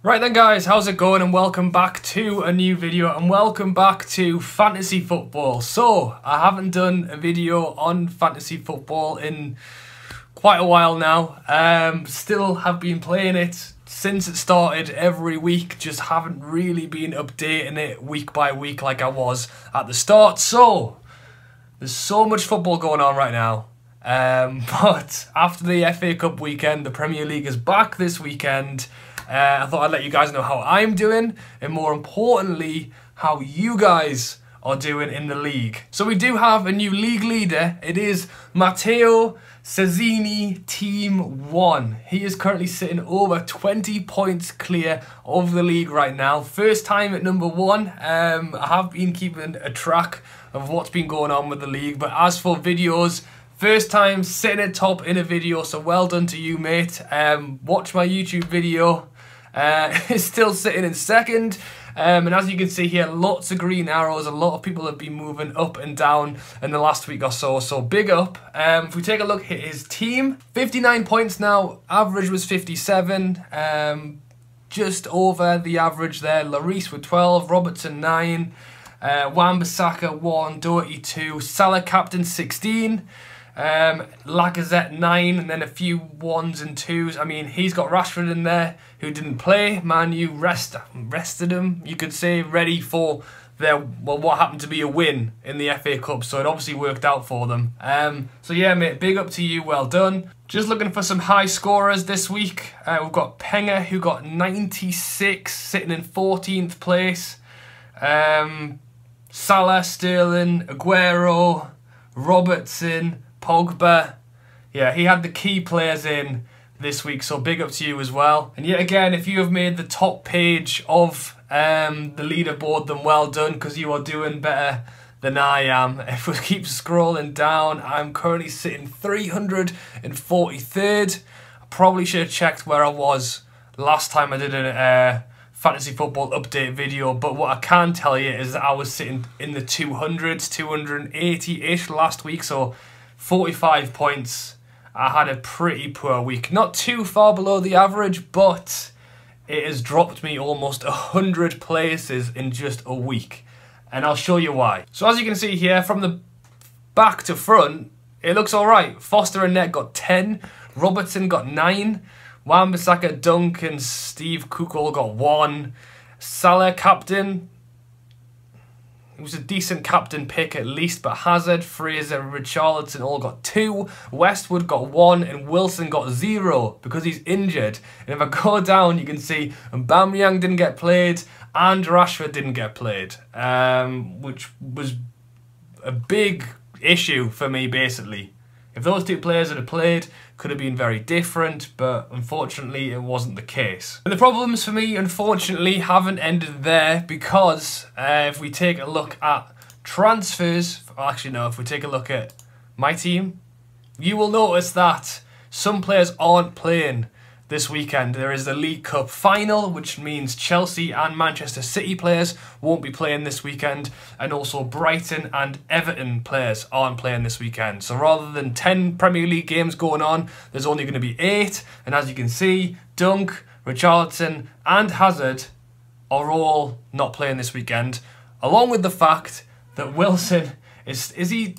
Right then guys, how's it going, and welcome back to a new video, and welcome back to fantasy football. So, I haven't done a video on fantasy football in quite a while now. Still have been playing it since it started every week, just haven't really been updating it week by week like I was at the start. So, there's so much football going on right now. But after the FA Cup weekend, the Premier League is back this weekend. I thought I'd let you guys know how I'm doing, and more importantly, how you guys are doing in the league. So we do have a new league leader. It is Matteo Cezzini, Team 1. He is currently sitting over 20 points clear of the league right now. First time at number 1. I have been keeping a track of what's been going on with the league, but as for videos, first time sitting at top in a video, so well done to you, mate. Watch my YouTube video. Is still sitting in second, and as you can see here, lots of green arrows. A lot of people have been moving up and down in the last week or so, so big up. If we take a look at his team, 59 points now, average was 57, just over the average there. Lloris with 12, Robertson 9, Wan-Bissaka 1, Doherty 2, Salah captain 16, Lacazette 9, and then a few 1s and 2s. I mean, he's got Rashford in there, who didn't play. Man U rested him, you could say, ready for their, well, what happened to be a win in the FA Cup, so it obviously worked out for them. So yeah, mate, big up to you, well done. Just looking for some high scorers this week. We've got Penga, who got 96, sitting in 14th place. Salah, Sterling, Aguero, Robertson, Pogba. Yeah, he had the key players in this week, so big up to you as well. And yet again, if you have made the top page of the leaderboard, then well done, because you are doing better than I am. If we keep scrolling down, I'm currently sitting 343rd. I probably should have checked where I was last time I did a fantasy football update video, but what I can tell you is that I was sitting in the 200s, 280-ish last week, so 45 points. I had a pretty poor week. Not too far below the average, but it has dropped me almost 100 places in just a week. And I'll show you why. So as you can see here, from the back to front, it looks alright. Foster and Net got 10. Robertson got 9. Wan-Bissaka, Dunk, and Steve Cook all got 1. Salah captain. It was a decent captain pick at least, but Hazard, Fraser, and Richarlison all got 2. Westwood got 1, and Wilson got 0 because he's injured. And if I go down, you can see Aubameyang didn't get played and Rashford didn't get played, which was a big issue for me, basically. If those two players had played, could have been very different, but unfortunately it wasn't the case. And the problems for me, unfortunately, haven't ended there, because if we take a look at transfers, actually no, if we take a look at my team, you will notice that some players aren't playing this weekend. There is the League Cup final, which means Chelsea and Manchester City players won't be playing this weekend, and also Brighton and Everton players aren't playing this weekend. So rather than 10 Premier League games going on, there's only going to be 8, and as you can see, Dunk, Richarlison and Hazard are all not playing this weekend, along with the fact that Wilson is he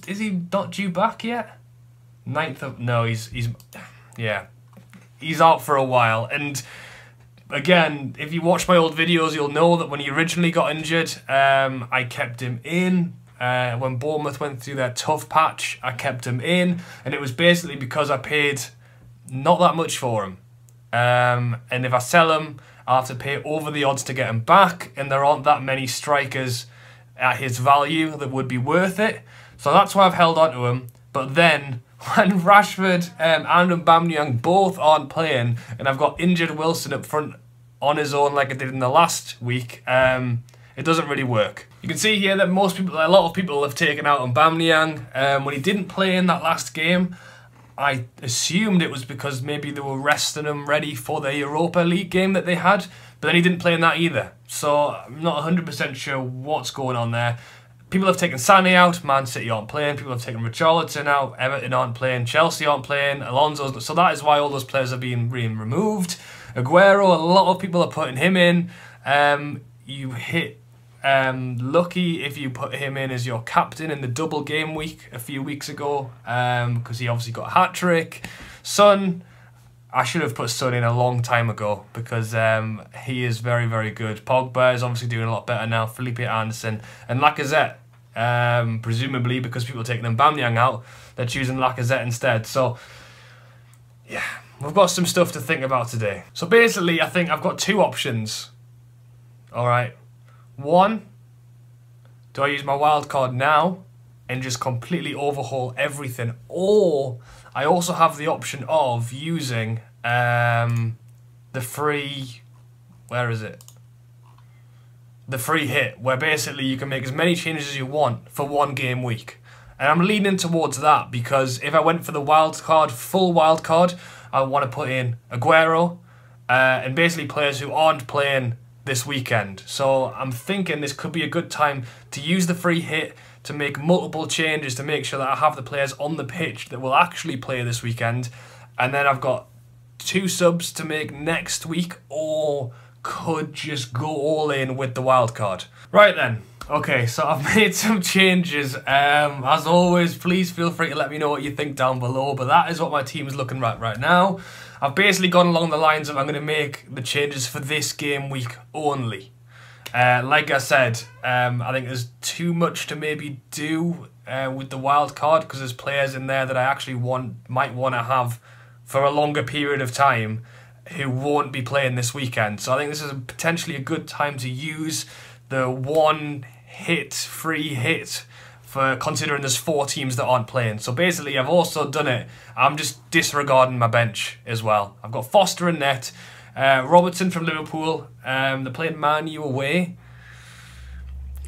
not due back yet? 9th of, no, he's yeah, he's out for a while. And again, if you watch my old videos, you'll know that when he originally got injured, I kept him in. When Bournemouth went through their tough patch, I kept him in, and it was basically because I paid not that much for him. And if I sell him, I'll have to pay over the odds to get him back, and there aren't that many strikers at his value that would be worth it. So that's why I've held on to him. But then, when Rashford and Aubameyang both aren't playing, and I've got injured Wilson up front on his own like I did in the last week, it doesn't really work. You can see here that a lot of people have taken out Aubameyang. When he didn't play in that last game, I assumed it was because maybe they were resting him ready for the Europa League game that they had, but then he didn't play in that either. So I'm not 100% sure what's going on there. People have taken Sané out, Man City aren't playing. People have taken Richarlison out, Everton aren't playing, Chelsea aren't playing, Alonso's. So that is why all those players are being removed. Aguero, a lot of people are putting him in. You hit lucky if you put him in as your captain in the double game week a few weeks ago, because he obviously got a hat-trick. Son, I should have put Son in a long time ago because he is very, very good. Pogba is obviously doing a lot better now. Felipe Anderson and Lacazette, presumably because people are taking Aubameyang out, they're choosing Lacazette instead. So, yeah, we've got some stuff to think about today. So basically, I think I've got two options. All right. One, do I use my wild card now and just completely overhaul everything? Or I also have the option of using the free, where is it? The free hit, where basically you can make as many changes as you want for one game week. And I'm leaning towards that because if I went for the wild card, full wild card, I want to put in Aguero and basically players who aren't playing this weekend. So I'm thinking this could be a good time to use the free hit to make multiple changes to make sure that I have the players on the pitch that will actually play this weekend. And then I've got 2 subs to make next week, or could just go all in with the wild card. Right then. Okay, so I've made some changes. As always, please feel free to let me know what you think down below, but that is what my team is looking at right now. I've basically gone along the lines of I'm going to make the changes for this game week only. Like I said, I think there's too much to maybe do with the wild card because there's players in there that I actually might want to have for a longer period of time who won't be playing this weekend. So I think this is potentially a good time to use the free hit, for considering there's 4 teams that aren't playing. So basically I've also done it, I'm just disregarding my bench as well. I've got Foster in net, Robertson from Liverpool, they're playing Man U away,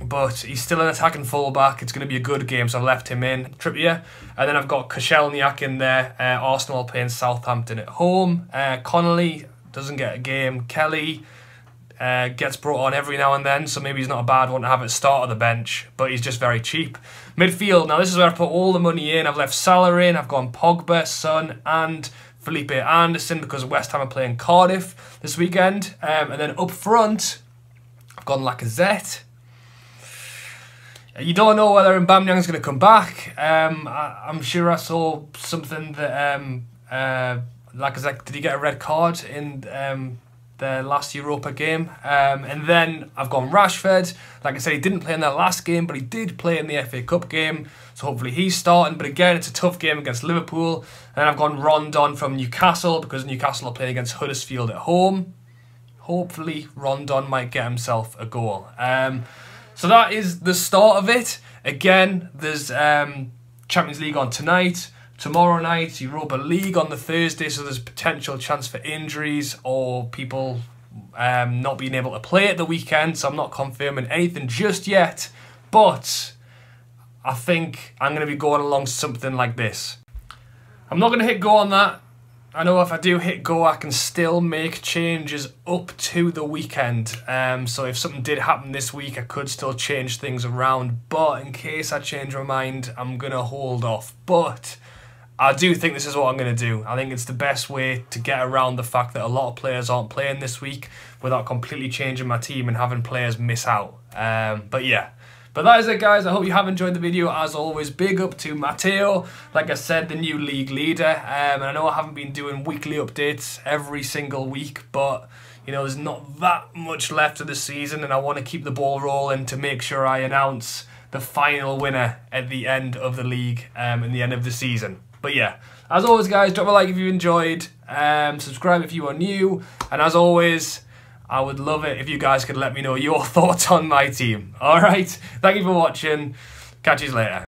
but he's still an attacking fullback. It's going to be a good game, so I've left him in. Trippier, and then I've got Koscielniak in there. Arsenal playing Southampton at home. Connolly doesn't get a game. Kelly gets brought on every now and then, so maybe he's not a bad one to have at the start of the bench, but he's just very cheap. Midfield, now this is where I put all the money in. I've left Salah in, I've gone Pogba, Son and Felipe Anderson because West Ham are playing Cardiff this weekend. And then up front, I've gone Lacazette. You don't know whether Aubameyang is going to come back. I'm sure I saw something that Lacazette, did he get a red card in the last Europa game? And then I've gone Rashford. Like I said, he didn't play in that last game, but he did play in the FA Cup game, so hopefully he's starting. But again, it's a tough game against Liverpool. And then I've gone Rondon from Newcastle because Newcastle are playing against Huddersfield at home. Hopefully Rondon might get himself a goal. So that is the start of it. Again, there's Champions League on tonight. Tomorrow night, Europa League on the Thursday, so there's potential chance for injuries or people not being able to play at the weekend, so I'm not confirming anything just yet, but I think I'm going to be going along something like this. I'm not going to hit go on that. I know if I do hit go, I can still make changes up to the weekend. So if something did happen this week, I could still change things around, but in case I change my mind, I'm going to hold off. But I do think this is what I'm going to do. I think it's the best way to get around the fact that a lot of players aren't playing this week without completely changing my team and having players miss out. But yeah. But that is it, guys. I hope you have enjoyed the video. As always, big up to Matteo. Like I said, the new league leader. And I know I haven't been doing weekly updates every single week, but you know, there's not that much left of the season, and I want to keep the ball rolling to make sure I announce the final winner at the end of the league and the end of the season. But yeah, as always, guys, drop a like if you enjoyed, subscribe if you are new, and as always, I would love it if you guys could let me know your thoughts on my team. Alright, thank you for watching, catch you later.